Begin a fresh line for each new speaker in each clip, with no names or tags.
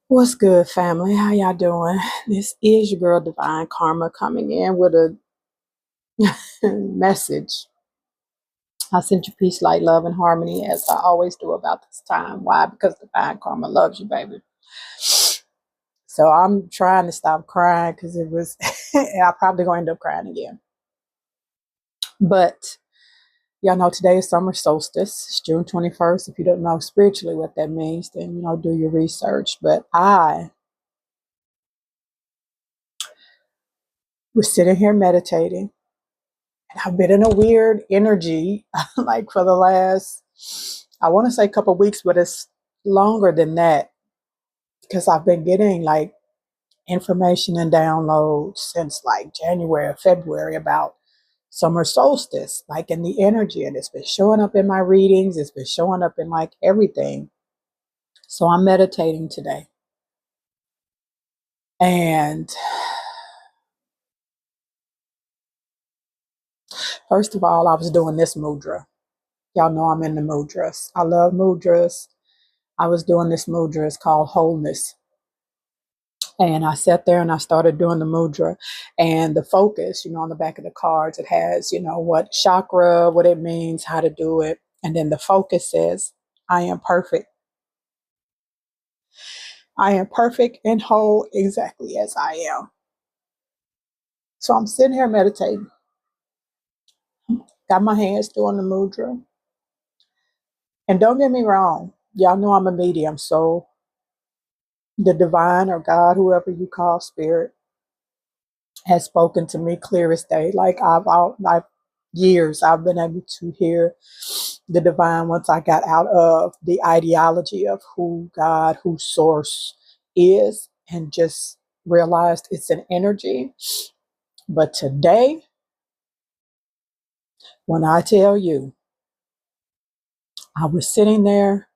What's good, family? How y'all doing? This is your girl Divine Karma coming in with a message. I sent you peace, light, love, and harmony as I always do about this time. Why? Because Divine Karma loves you, baby. So I'm trying to stop crying because it was, I'm probably going to end up crying again. But y'all know today is summer solstice. It's June 21st. If you don't know spiritually what that means, then, do your research. But I was sitting here meditating. I've been in a weird energy like for the last, I want to say a couple of weeks, but it's longer than that because I've been getting like information and downloads since like January or February about summer solstice, like in the energy. And it's been showing up in my readings. It's been showing up in like everything. So I'm meditating today. And first of all, I was doing this mudra. Y'all know I'm in the mudras. I love mudras. I was doing this mudra. It's called wholeness. And I sat there and I started doing the mudra and the focus, on the back of the cards, it has, what chakra, what it means, how to do it. And then the focus says, I am perfect. I am perfect and whole exactly as I am. So I'm sitting here meditating, got my hands doing the mudra. And don't get me wrong, y'all know I'm a medium. So the divine or God, whoever you call spirit, has spoken to me clear as day. Like I've years I've been able to hear the divine once I got out of the ideology of who God, who source is, and just realized it's an energy. But today, when I tell you, I was sitting there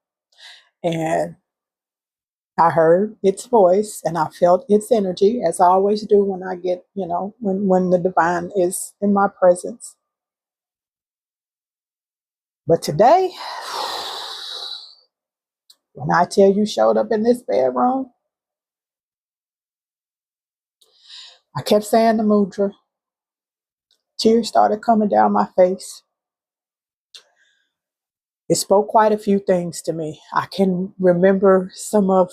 and I heard its voice and I felt its energy, as I always do when I get, when the divine is in my presence. But today, when I tell you showed up in this bedroom, I kept saying the mudra. Tears started coming down my face. It spoke quite a few things to me. I can remember some of,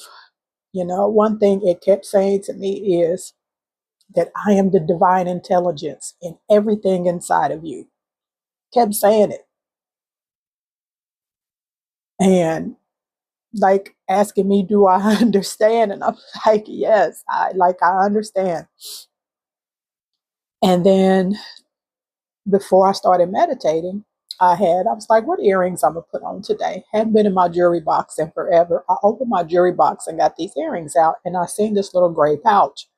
one thing it kept saying to me is that I am the divine intelligence in everything inside of you. Kept saying it. And like asking me, do I understand? And I'm like, yes, I understand. And then before I started meditating, I was like, what earrings I'm gonna put on today? Hadn't been in my jewelry box in forever. I opened my jewelry box and got these earrings out, and I seen this little gray pouch.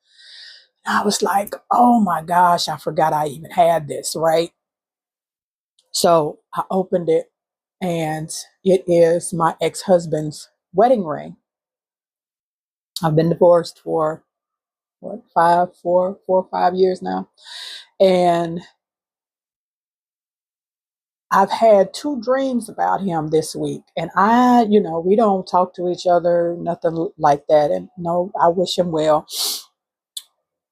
I was like, oh my gosh, I forgot I even had this, right? So I opened it, and it is my ex-husband's wedding ring. I've been divorced for what, 4 or 5 years now. And I've had two dreams about him this week. And we don't talk to each other, nothing like that. And no, I wish him well.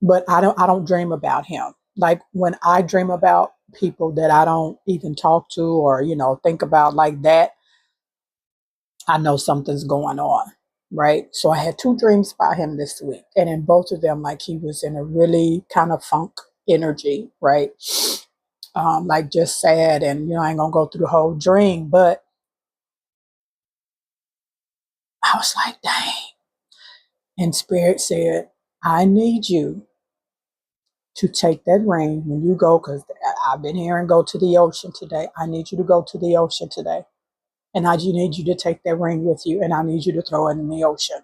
But I don't dream about him. Like when I dream about people that I don't even talk to or, think about like that, I know something's going on. Right. So I had two dreams about him this week. And in both of them, like he was in a really kind of funk energy, right? Like just sad. And, I ain't going to go through the whole dream, but I was like, dang. And Spirit said, I need you to take that ring when you go, because I've been hearing go to the ocean today. I need you to go to the ocean today. And I need you to take that ring with you, and I need you to throw it in the ocean.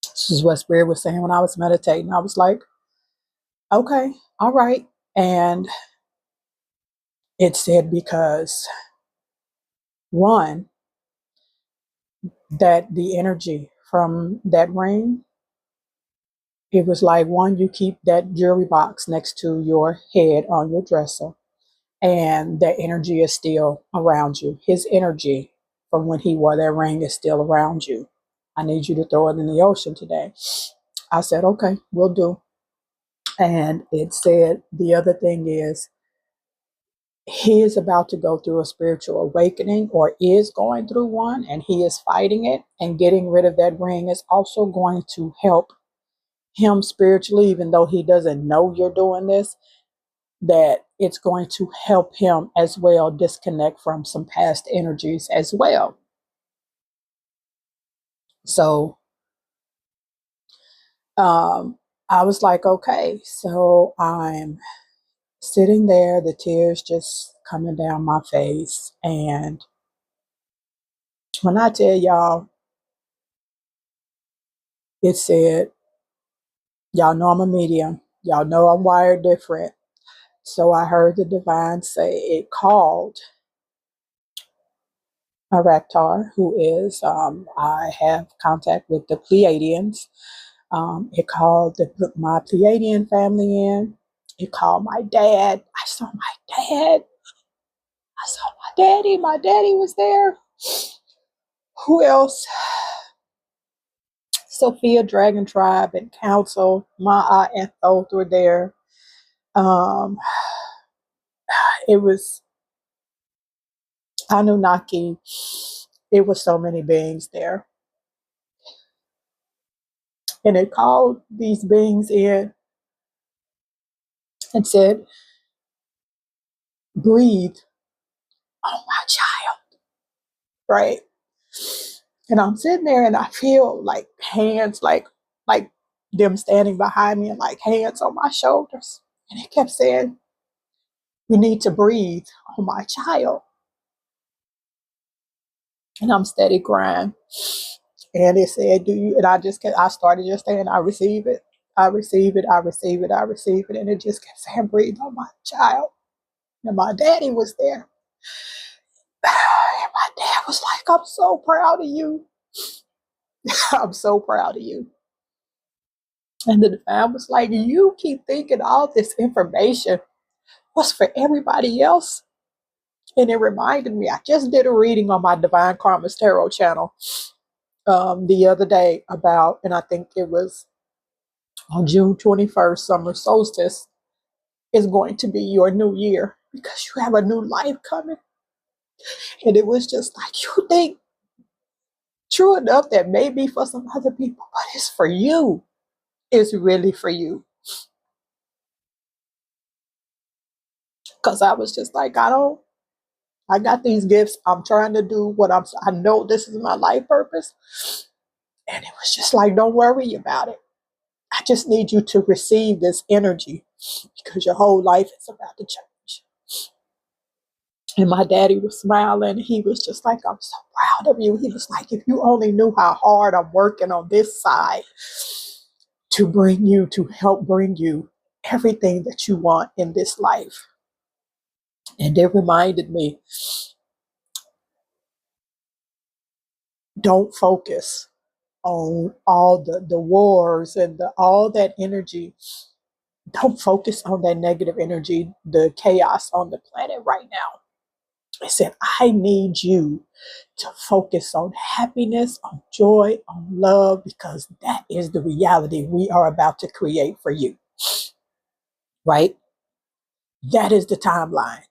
This is what Spirit was saying when I was meditating. I was like, okay, all right. And it said, because one, that the energy from that ring, it was like, one, you keep that jewelry box next to your head on your dresser, and that energy is still around you. His energy from when he wore that ring is still around you. I need you to throw it in the ocean today. I said, okay, we'll do. And it said the other thing is he is about to go through a spiritual awakening or is going through one, and he is fighting it, and getting rid of that ring is also going to help him spiritually, even though he doesn't know you're doing this, that it's going to help him as well disconnect from some past energies as well. So I was like, okay, so I'm sitting there, the tears just coming down my face. And when I tell y'all, it said, y'all know I'm a medium, y'all know I'm wired different. So I heard the divine say it called a Raktar, who is, I have contact with the Pleiadians. It called my Pleiadian family in. It called my dad. I saw my dad. I saw my daddy. My daddy was there. Who else? Sophia Dragon Tribe and Council. My and Thoth were there. Um, it was Anunnaki. It was so many beings there. And it called these beings in and said, breathe on my child, right? And I'm sitting there and I feel like hands, like them standing behind me and like hands on my shoulders. And it kept saying, you need to breathe on my child. And I'm steady crying. And it said, do you, and I started just saying, I receive it. I receive it. I receive it. I receive it. And it just kept saying, breathe on my child. And my daddy was there. And my dad was like, I'm so proud of you. I'm so proud of you. And the divine was like, you keep thinking all this information was for everybody else. And it reminded me, I just did a reading on my Divine Karma's Tarot channel the other day about, and I think it was on June 21st, summer solstice is going to be your new year because you have a new life coming. And it was just like, you think, true enough, that may be for some other people, but it's for you. It's really for you. Because I was just like, I got these gifts. I'm trying to do I know this is my life purpose. And it was just like, don't worry about it. I just need you to receive this energy because your whole life is about to change. And my daddy was smiling. He was just like, I'm so proud of you. He was like, if you only knew how hard I'm working on this side to help bring you everything that you want in this life. And it reminded me, don't focus on all the wars and all that energy. Don't focus on that negative energy, the chaos on the planet right now. I said, I need you to focus on happiness, on joy, on love, because that is the reality we are about to create for you, right? That is the timeline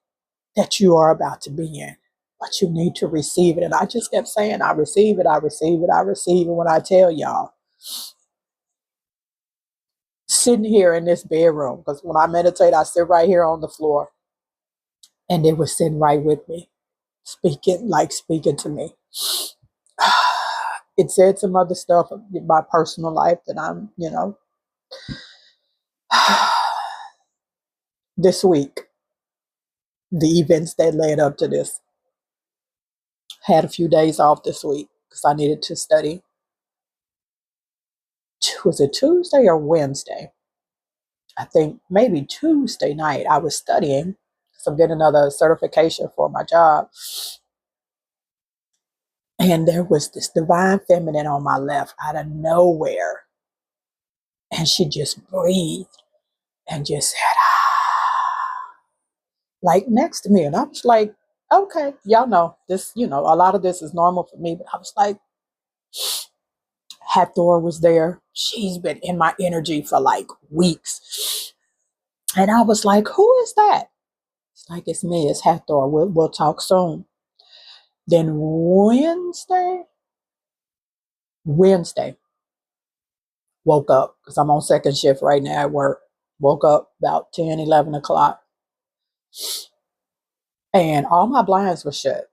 that you are about to be in, but you need to receive it. And I just kept saying, I receive it, I receive it, I receive it. When I tell y'all, sitting here in this bedroom, because when I meditate, I sit right here on the floor, and they were sitting right with me, speaking to me. It said some other stuff in my personal life that I'm, this week, the events that led up to this. Had a few days off this week because I needed to study. Was it Tuesday or Wednesday? I think maybe Tuesday night I was studying because I'm getting another certification for my job. And there was this divine feminine on my left out of nowhere. And she just breathed and just said, like next to me. And I was like, okay, y'all know this, a lot of this is normal for me. But I was like, Hathor was there. She's been in my energy for like weeks. And I was like, who is that? It's like, it's me, it's Hathor. We'll talk soon. Then Wednesday, woke up because I'm on second shift right now at work. Woke up about 10, 11 o'clock. And all my blinds were shut.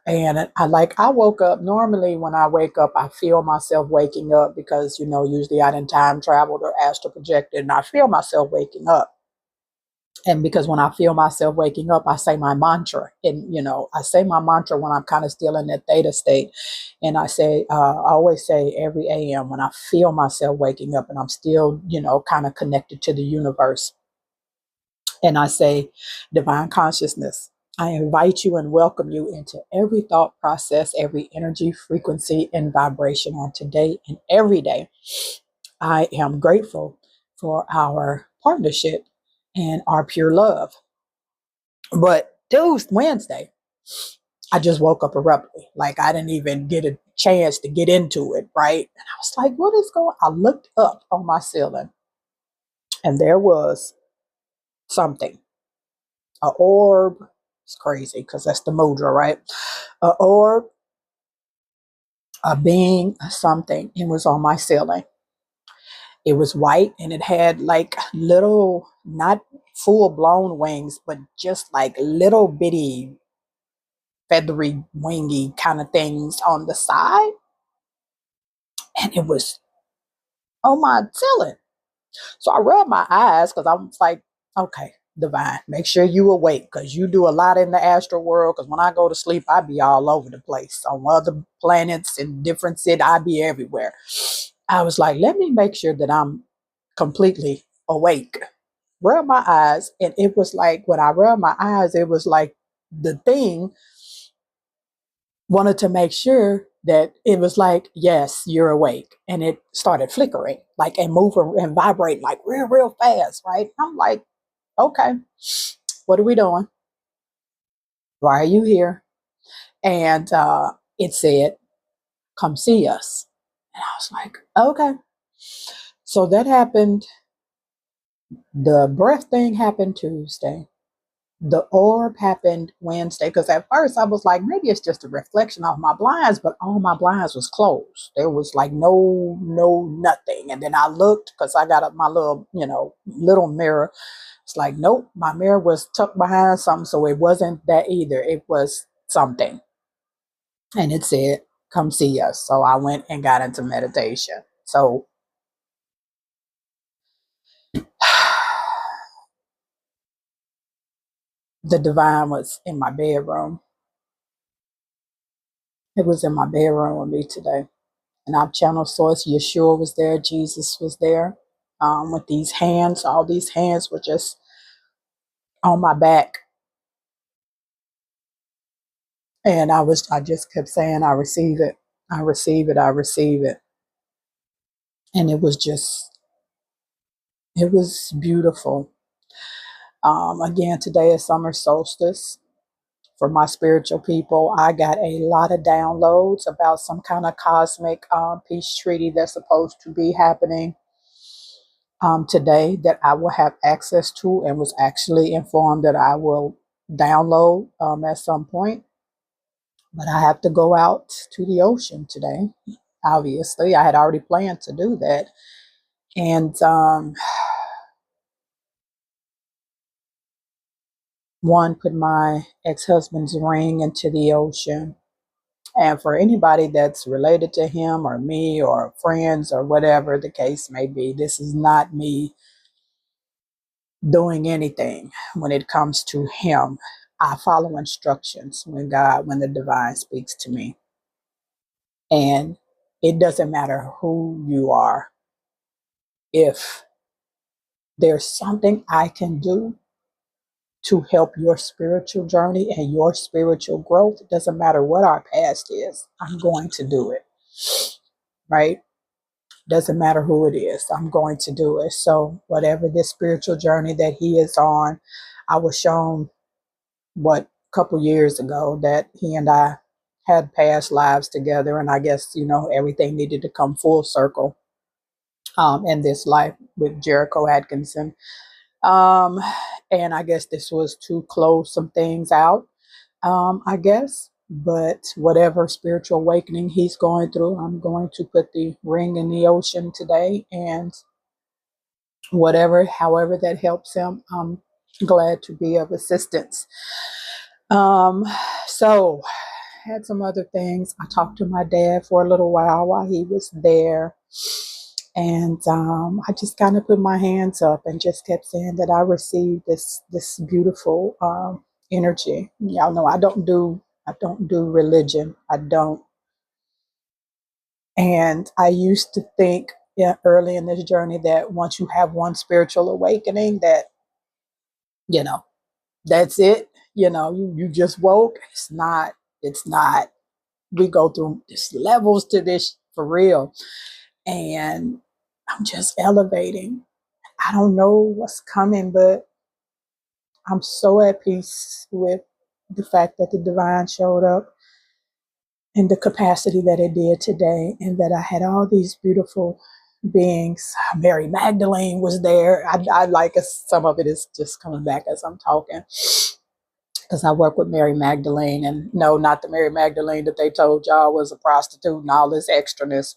And I woke up. Normally when I wake up, I feel myself waking up because, usually I didn't time traveled or astral projected, and I feel myself waking up. And because when I feel myself waking up, I say my mantra. And, I say my mantra when I'm kind of still in that theta state. And I always say every AM when I feel myself waking up and I'm still, kind of connected to the universe. And I say, divine consciousness, I invite you and welcome you into every thought process, every energy, frequency, and vibration on today and every day. I am grateful for our partnership and our pure love. But Wednesday, I just woke up abruptly. Like I didn't even get a chance to get into it, right? And I was like, what is going on? I looked up on my ceiling and there was something, a orb. It's crazy because that's the mudra, right? A orb, a being, something. It was on my ceiling. It was white and it had like little, not full blown wings, but just like little bitty feathery, wingy kind of things on the side. And it was on my ceiling. So I rubbed my eyes because I was like, okay, divine, make sure you awake because you do a lot in the astral world. Because when I go to sleep, I be all over the place on other planets and different cities. I be everywhere. I was like, let me make sure that I'm completely awake. Rub my eyes. And it was like, when I rubbed my eyes, it was like the thing wanted to make sure that it was like, yes, you're awake. And it started flickering, like, and moving and vibrating like real fast, right? I'm like, okay, what are we doing? Why are you here? And it said, come see us. And I was like, okay. So that happened. The breath thing happened Tuesday. The orb happened Wednesday because at first I was like, maybe it's just a reflection of my blinds, but all my blinds was closed. There was like no nothing. And then I looked because I got my little mirror. It's like, nope, my mirror was tucked behind something. So it wasn't that either. It was something. And it said, come see us. So I went and got into meditation. So the divine was in my bedroom. It was in my bedroom with me today. And I've channeled source. Yeshua was there. Jesus was there with these hands. All these hands were just on my back. And I just kept saying, I receive it. I receive it. I receive it. And it was beautiful. Again, today is summer solstice. For my spiritual people, I got a lot of downloads about some kind of cosmic peace treaty that's supposed to be happening today that I will have access to, and was actually informed that I will download at some point. But I have to go out to the ocean today. Obviously, I had already planned to do that. And one, put my ex-husband's ring into the ocean. And for anybody that's related to him or me or friends or whatever the case may be, this is not me doing anything when it comes to him. I follow instructions when the divine speaks to me. And it doesn't matter who you are. If there's something I can do to help your spiritual journey and your spiritual growth, it doesn't matter what our past is, I'm going to do it. Right? Doesn't matter who it is, I'm going to do it. So whatever this spiritual journey that he is on, I was shown a couple years ago that he and I had past lives together, and I guess, everything needed to come full circle in this life with Jericho Atkinson. Um, and I guess this was to close some things out, I guess. But whatever spiritual awakening he's going through, I'm going to put the ring in the ocean today, and however that helps him, I'm glad to be of assistance. Um, so had some other things. I talked to my dad for a little while he was there. And I just kind of put my hands up and just kept saying that I received this beautiful energy. Y'all know I don't do religion. I don't. And I used to think, yeah, early in this journey, that once you have one spiritual awakening, that you know that's it. You just woke. It's not. It's not. We go through just levels to this for real, and I'm just elevating. I don't know what's coming, but I'm so at peace with the fact that the divine showed up in the capacity that it did today, and that I had all these beautiful beings. Mary Magdalene was there. I like some of it is just coming back as I'm talking, because I work with Mary Magdalene, and no, not the Mary Magdalene that they told y'all was a prostitute and all this extraness.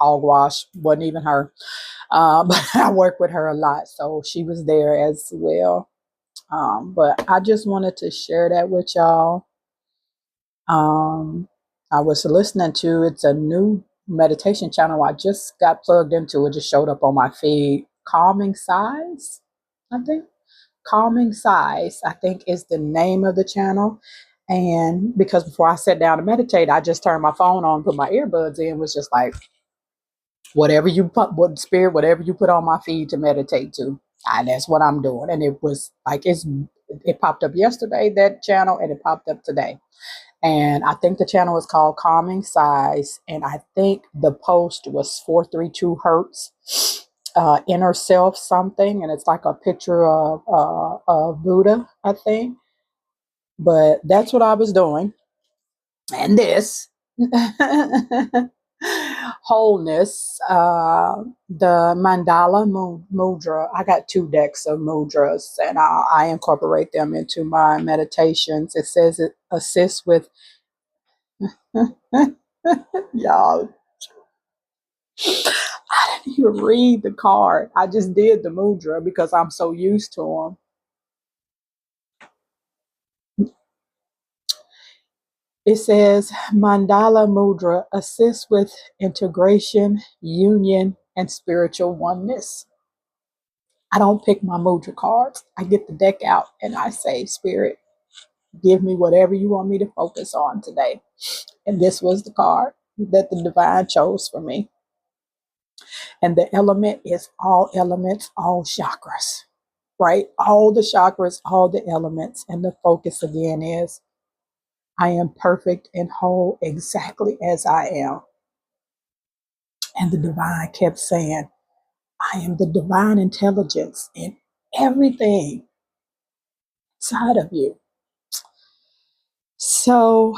Hogwash, wasn't even her. But I work with her a lot, so she was there as well. But I just wanted to share that with y'all. I was listening to, it's a new meditation channel I just got plugged into. It just showed up on my feed. Calming Sighs, I think. Calming Sighs, I think, is the name of the channel. And because before I sat down to meditate, I just turned my phone on, put my earbuds in, was just like, whatever you put on my feed to meditate to, and that's what I'm doing. And it was like, it popped up yesterday, that channel, and it popped up today. And I think the channel is called Calming Sighs, and I think the post was 432 Hertz, inner self something, and it's like a picture of Buddha, I think. But that's what I was doing, and this wholeness, the mandala mudra. I got 2 decks of mudras, and I incorporate them into my meditations. It says it assists with y'all. I didn't even read the card. I just did the mudra because I'm so used to them. It says Mandala Mudra assists with integration, union, and spiritual oneness. I don't pick my mudra cards. I get the deck out and I say, Spirit, give me whatever you want me to focus on today. And this was the card that the divine chose for me. And the element is all elements, all chakras, right? All the chakras, all the elements. And the focus again is, I am perfect and whole exactly as I am. And the divine kept saying, I am the divine intelligence in everything inside of you. So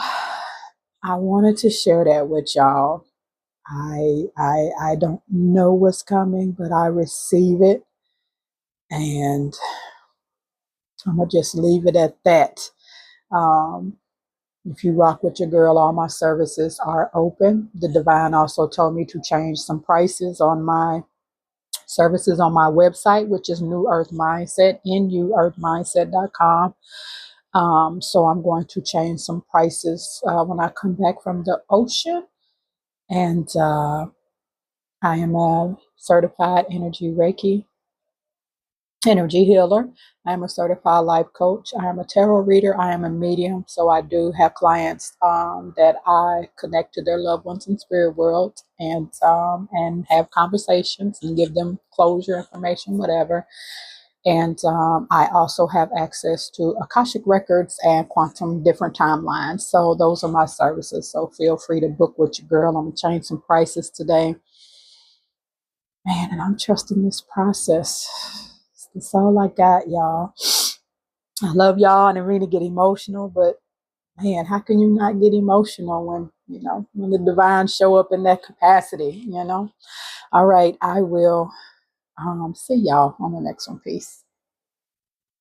I wanted to share that with y'all. I don't know what's coming, but I receive it. And I'm going to just leave it at that. If you rock with your girl, all my services are open. The divine also told me to change some prices on my services on my website, which is New Earth Mindset, newearthmindset.com. So I'm going to change some prices when I come back from the ocean. And I am a certified reiki energy healer. I am a certified life coach. I am a tarot reader. I am a medium. So I do have clients that I connect to their loved ones in spirit world, and have conversations and give them closure, information, whatever. And I also have access to Akashic records and quantum different timelines. So those are my services. So feel free to book with your girl. I'm going to change some prices today. Man, and I'm trusting this process. That's all I got, y'all. I love y'all, and I really get emotional, but man, how can you not get emotional when, when the divine show up in that capacity, All right, I will see y'all on the next one. Peace.